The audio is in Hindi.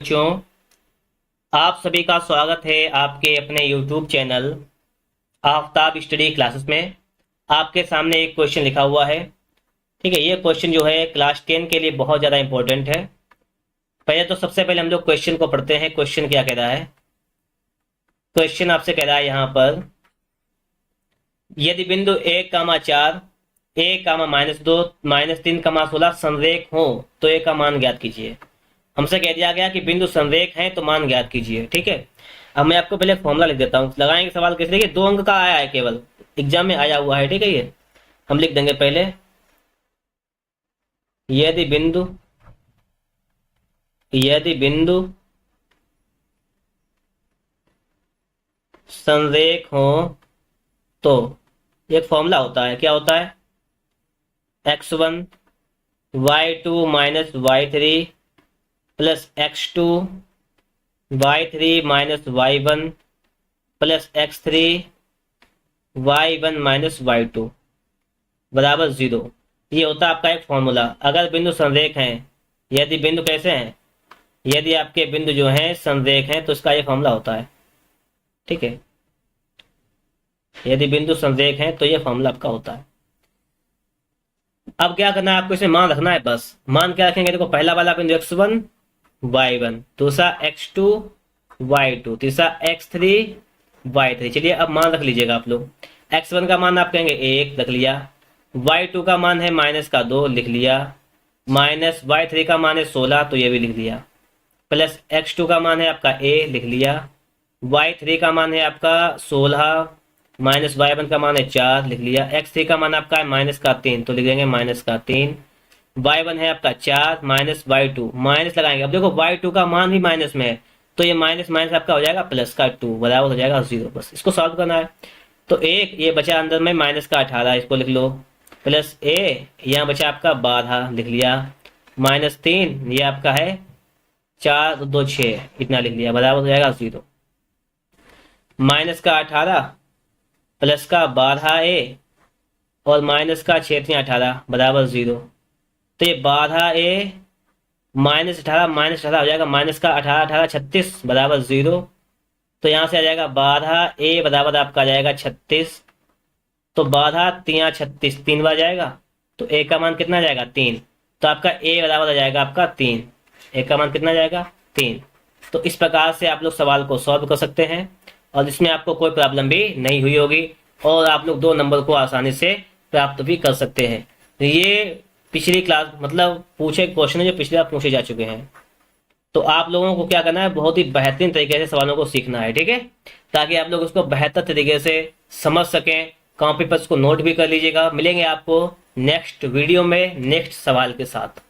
बच्चों, आप सभी का स्वागत है आपके अपने YouTube channel Aftab study classes में। आपके सामने एक क्वेश्चन लिखा हुआ है। ठीक है, ये क्वेश्चन जो है क्लास 10 के लिए बहुत ज़्यादा इंपॉर्टेंट है। सबसे पहले हम लोग क्वेश्चन को पढ़ते हैं। क्वेश्चन क्या कह रहा है? क्वेश्चन आपसे कह रहा है यहाँ पर, यदि बिंदु 1,4 (-2 -3, 16) संरेख हो तो ए का मान ज्ञात कीजिए। हमसे कह दिया गया कि बिंदु संरेख है तो मान ज्ञात कीजिए। ठीक है, अब मैं आपको पहले फॉर्मूला लिख देता हूँ। लगाएंगे सवाल किस लिए? 2 अंक का आया है, केवल एग्जाम में आया हुआ है। ठीक है, ये हम लिख देंगे पहले। यदि बिंदु संरेख हो तो एक फॉर्मूला होता है। क्या होता है? x1 y2 minus y3 plus x2 y3 minus y1 plus x3 y1 minus y2 बराबर 0। ये होता है आपका एक फॉर्मूला। अगर बिंदु संरेख हैं, यदि बिंदु कैसे हैं, यदि आपके बिंदु जो हैं संरेख हैं तो इसका ये फॉर्मूला होता है। ठीक है, यदि बिंदु संरेख हैं तो ये फॉर्मूला आपका होता है। अब क्या करना है आपको? इसे मान रखना है। बस मान क्या रखेंगे? देखो, पहला वाला बिंदु x1 y1, दूसरा x2 y2, तीसरा x3 y3। चलिए अब मान रख लीजिएगा आप लोग। x1 का मान आप कहेंगे 1, रख लिया। y2 का मान है -2, लिख लिया। माइनस y3 का मान है 16, तो ये भी लिख लिया। प्लस x2 का मान है आपका a, लिख लिया। y3 का मान है आपका 16, माइनस y1 का मान है 4, लिख लिया। x3 का मान आपका है -3, तो लिख देंगे -3। y1 है आपका 4 माइनस y2, माइनस लगाएंगे। अब देखो y2 का मान भी माइनस में है, तो ये माइनस माइनस आपका हो जाएगा +2 बराबर हो जाएगा 0। बस इसको सॉल्व करना है। तो एक ये बचा अंदर में -18, इसको लिख लो। प्लस a यहाँ बचा आपका 12, लिख लिया। -3 ये आपका है 4 2 6, इतना लिख लिया, बराबर हो जाएगा 0। -18 प्लस का 12a और -6 18 बराबर 0। तो ये 12a -18 हो जाएगा, -18 18 36 बराबर 0। तो यहाँ से आ जाएगा 12a बराबर आपका आ जाएगा 36। तो 12 3 36, 3 बार जाएगा, तो a का मान कितना जाएगा? 3। तो आपका a बराबर आ जाएगा आपका 3। a का मान कितना जाएगा? 3। तो इस प्रकार से आप लोग सवाल को सॉल्व कर सकते हैं और इसमें आपको कोई प्रॉब्लम भी नहीं हुई होगी और आप लोग 2 नंबर को आसानी से प्राप्त भी कर सकते हैं। तो ये पिछली क्लास मतलब पूछे क्वेश्चन है जो पिछली बार पूछे जा चुके हैं। तो आप लोगों को क्या करना है? बहुत ही बेहतरीन तरीके से सवालों को सीखना है। ठीक है, ताकि आप लोग उसको बेहतर तरीके से समझ सकें। कॉपी पर उसको नोट भी कर लीजिएगा। मिलेंगे आपको नेक्स्ट वीडियो में नेक्स्ट सवाल के साथ।